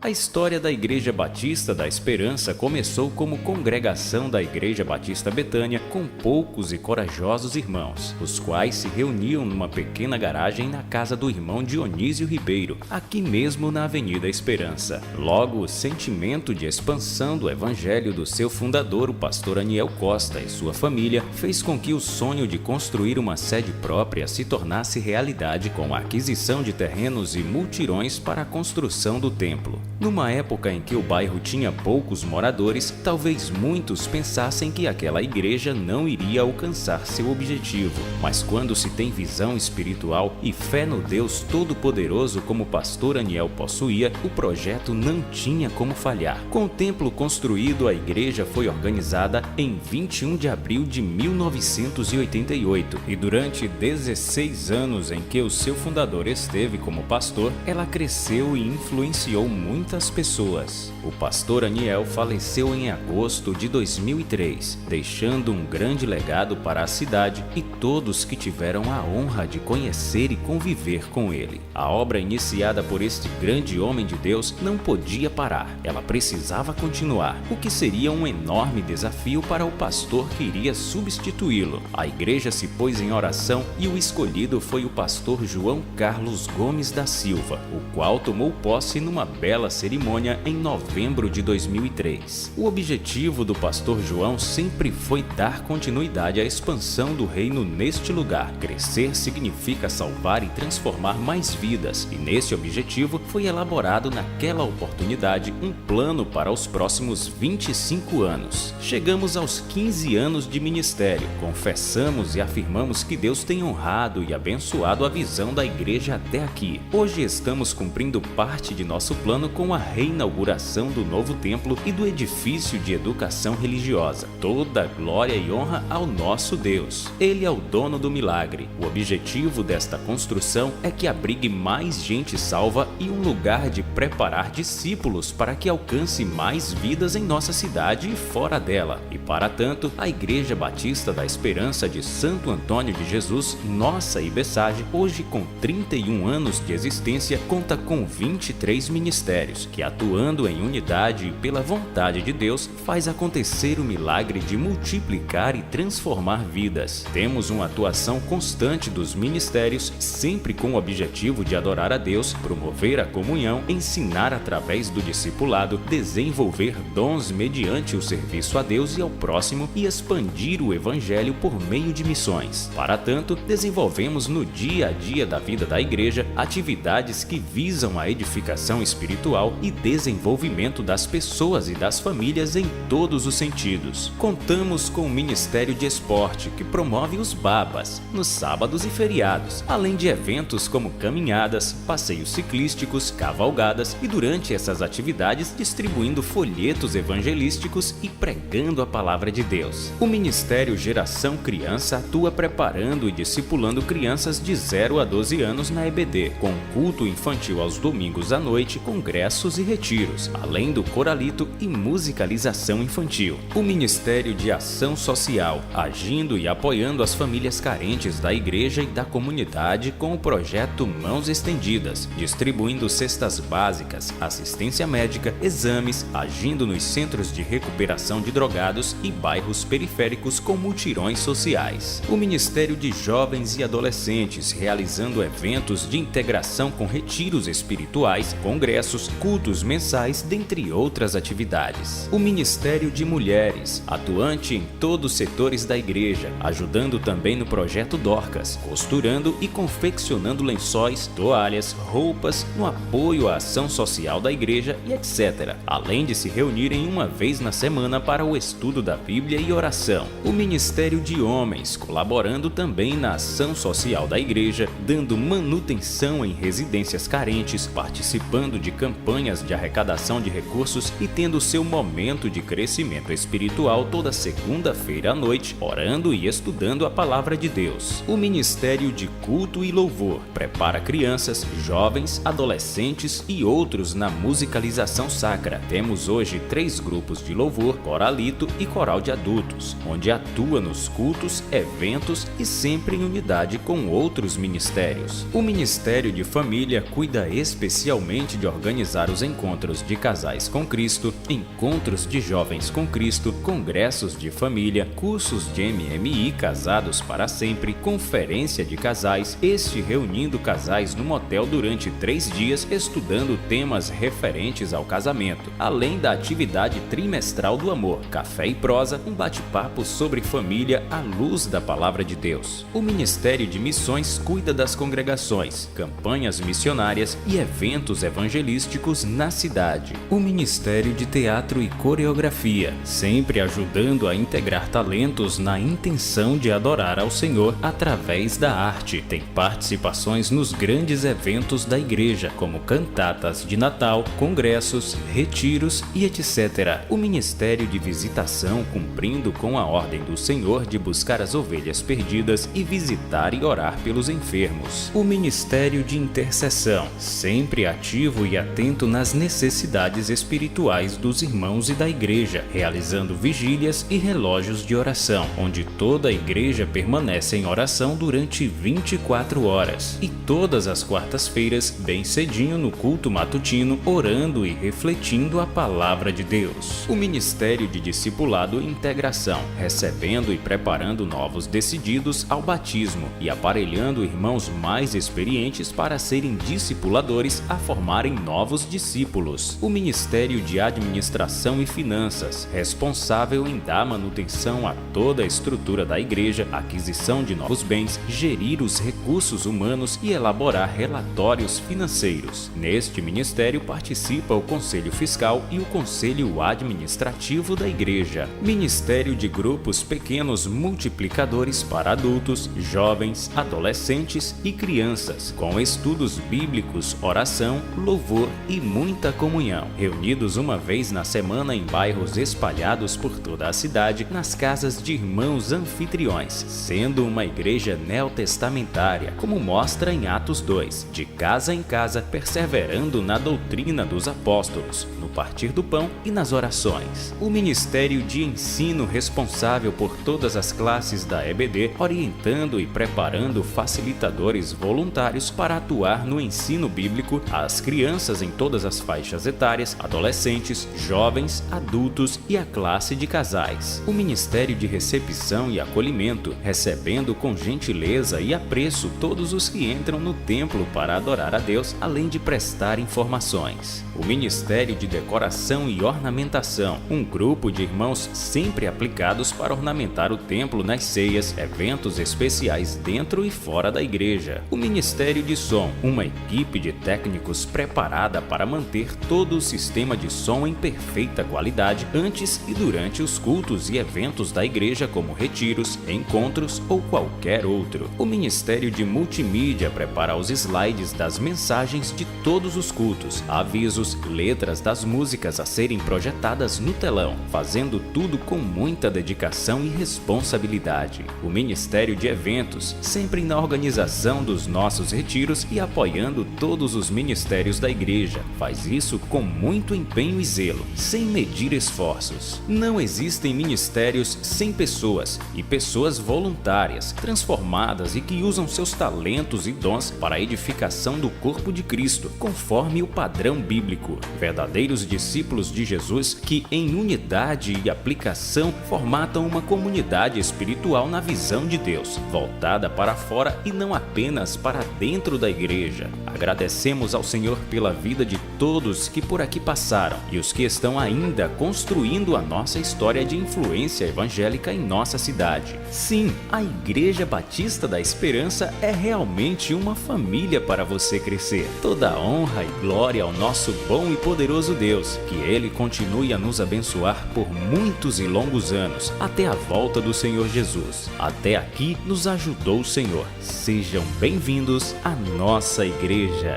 A história da Igreja Batista da Esperança começou como congregação da Igreja Batista Betânia com poucos e corajosos irmãos, os quais se reuniam numa pequena garagem na casa do irmão Dionísio Ribeiro, aqui mesmo na Avenida Esperança. Logo, o sentimento de expansão do evangelho do seu fundador, o pastor Aniel Costa, e sua família, fez com que o sonho de construir uma sede própria se tornasse realidade com a aquisição de terrenos e multirões para a construção do templo. Numa época em que o bairro tinha poucos moradores, talvez muitos pensassem que aquela igreja não iria alcançar seu objetivo. Mas quando se tem visão espiritual e fé no Deus Todo-Poderoso como o pastor Aniel possuía, o projeto não tinha como falhar. Com o templo construído, a igreja foi organizada em 21 de abril de 1988 e durante 16 anos em que o seu fundador esteve como pastor, ela cresceu e influenciou muitas pessoas. O pastor Aniel faleceu em agosto de 2003, deixando um grande legado para a cidade e todos que tiveram a honra de conhecer e conviver com ele. A obra iniciada por este grande homem de Deus não podia parar, ela precisava continuar, o que seria um enorme desafio para o pastor que iria substituí-lo. A igreja se pôs em oração e o escolhido foi o pastor João Carlos Gomes da Silva, o qual tomou posse numa bela cerimônia em novembro de 2003. O objetivo do pastor João sempre foi dar continuidade à expansão do reino neste lugar. Crescer significa salvar e transformar mais vidas, e nesse objetivo foi elaborado naquela oportunidade um plano para os próximos 25 anos. Chegamos aos 15 anos de ministério, confessamos e afirmamos que Deus tem honrado e abençoado a visão da igreja até aqui. Hoje estamos cumprindo parte de nosso plano com a reinauguração do novo templo e do edifício de educação religiosa. Toda glória e honra ao nosso Deus. Ele é o dono do milagre. O objetivo desta construção é que abrigue mais gente salva e um lugar de preparar discípulos para que alcance mais vidas em nossa cidade e fora dela. E para tanto, a Igreja Batista da Esperança de Santo Antônio de Jesus, nossa IBESAGE, hoje com 31 anos de existência, conta com 23 ministérios, que atuando em unidade e pela vontade de Deus, faz acontecer o milagre de multiplicar e transformar vidas. Temos uma atuação constante dos ministérios, sempre com o objetivo de adorar a Deus, promover a comunhão, ensinar através do discipulado, desenvolver dons mediante o serviço a Deus e ao próximo e expandir o evangelho por meio de missões. Para tanto, desenvolvemos no dia a dia da vida da igreja atividades que visam a edificação espiritual e desenvolvimento das pessoas e das famílias em todos os sentidos. Contamos com o Ministério de Esporte, que promove os babas nos sábados e feriados, além de eventos como caminhadas, passeios ciclísticos, cavalgadas e durante essas atividades distribuindo folhetos evangelísticos e pregando a palavra de Deus. O Ministério Geração Criança atua preparando e discipulando crianças de 0 a 12 anos na EBD, com culto infantil aos domingos à noite, congressos e retiros, além do coralito e musicalização infantil. O Ministério de Ação Social, agindo e apoiando as famílias carentes da igreja e da comunidade com o projeto Mãos Estendidas, distribuindo cestas básicas, assistência médica, exames, agindo nos centros de recuperação de drogados e bairros periféricos com mutirões sociais. O Ministério de Jovens e Adolescentes, realizando eventos de integração com retiros espirituais, congressos, cultos mensais, dentre outras atividades. O Ministério de Mulheres, atuante em todos os setores da igreja, ajudando também no projeto Dorcas, costurando e confeccionando lençóis, toalhas, roupas, no apoio à ação social da igreja e etc., além de se reunirem uma vez na semana para o estudo da Bíblia e oração. O Ministério de Homens, colaborando também na ação social da igreja, dando manutenção em residências carentes, participando de campanhas de arrecadação de recursos e tendo seu momento de crescimento espiritual toda segunda-feira à noite, orando e estudando a palavra de Deus. O Ministério de Culto e Louvor prepara crianças, jovens, adolescentes e outros na musicalização sacra. Temos hoje 3 grupos de louvor, coralito e coral de adultos, onde atua nos cultos, eventos e sempre em unidade com outros ministérios. O Ministério de Família cuida especialmente de organizar realizar os encontros de casais com Cristo, encontros de jovens com Cristo, congressos de família, cursos de MMI Casados para Sempre, conferência de casais, este reunindo casais num hotel durante 3 dias estudando temas referentes ao casamento, além da atividade trimestral do amor, café e prosa, um bate-papo sobre família à luz da Palavra de Deus. O Ministério de Missões cuida das congregações, campanhas missionárias e eventos evangelísticos na cidade. O Ministério de Teatro e Coreografia, sempre ajudando a integrar talentos na intenção de adorar ao Senhor através da arte. Tem participações nos grandes eventos da igreja, como cantatas de Natal, congressos, retiros e etc. O Ministério de Visitação, cumprindo com a ordem do Senhor de buscar as ovelhas perdidas e visitar e orar pelos enfermos. O Ministério de Intercessão, sempre ativo e atento nas necessidades espirituais dos irmãos e da igreja, realizando vigílias e relógios de oração, onde toda a igreja permanece em oração durante 24 horas. E todas as quartas-feiras, bem cedinho no culto matutino, orando e refletindo a palavra de Deus. O Ministério de Discipulado e Integração, recebendo e preparando novos decididos ao batismo e aparelhando irmãos mais experientes para serem discipuladores a formarem novos discípulos. O Ministério de Administração e Finanças, responsável em dar manutenção a toda a estrutura da igreja, aquisição de novos bens, gerir os recursos humanos e elaborar relatórios financeiros. Neste ministério participa o Conselho Fiscal e o Conselho Administrativo da igreja. Ministério de Grupos Pequenos Multiplicadores para adultos, jovens, adolescentes e crianças, com estudos bíblicos, oração, louvor e muita comunhão, reunidos uma vez na semana em bairros espalhados por toda a cidade, nas casas de irmãos anfitriões, sendo uma igreja neotestamentária, como mostra em Atos 2, de casa em casa, perseverando na doutrina dos apóstolos, no partir do pão e nas orações. O Ministério de Ensino, responsável por todas as classes da EBD, orientando e preparando facilitadores voluntários para atuar no ensino bíblico às crianças em todas as faixas etárias, adolescentes, jovens, adultos e a classe de casais. O Ministério de Recepção e Acolhimento, recebendo com gentileza e apreço todos os que entram no templo para adorar a Deus, além de prestar informações. O Ministério de Decoração e Ornamentação, um grupo de irmãos sempre aplicados para ornamentar o templo nas ceias, eventos especiais dentro e fora da igreja. O Ministério de Som, uma equipe de técnicos preparada para manter todo o sistema de som em perfeita qualidade antes e durante os cultos e eventos da igreja, como retiros, encontros ou qualquer outro. O Ministério de Multimídia prepara os slides das mensagens de todos os cultos, avisos, letras das músicas a serem projetadas no telão, fazendo tudo com muita dedicação e responsabilidade. O Ministério de Eventos, sempre na organização dos nossos retiros e apoiando todos os ministérios da igreja, faz isso com muito empenho e zelo, sem medir esforços. Não existem ministérios sem pessoas e pessoas voluntárias, transformadas e que usam seus talentos e dons para a edificação do corpo de Cristo, conforme o padrão bíblico. Verdadeiros discípulos de Jesus que, em unidade e aplicação, formatam uma comunidade espiritual na visão de Deus, voltada para fora e não apenas para dentro da igreja. Agradecemos ao Senhor pela vida de todos que por aqui passaram e os que estão ainda construindo a nossa história de influência evangélica em nossa cidade. Sim, a Igreja Batista da Esperança é realmente uma família para você crescer. Toda a honra e glória ao nosso bom e poderoso Deus, que Ele continue a nos abençoar por muitos e longos anos, até a volta do Senhor Jesus. Até aqui nos ajudou o Senhor. Sejam bem-vindos à nossa igreja.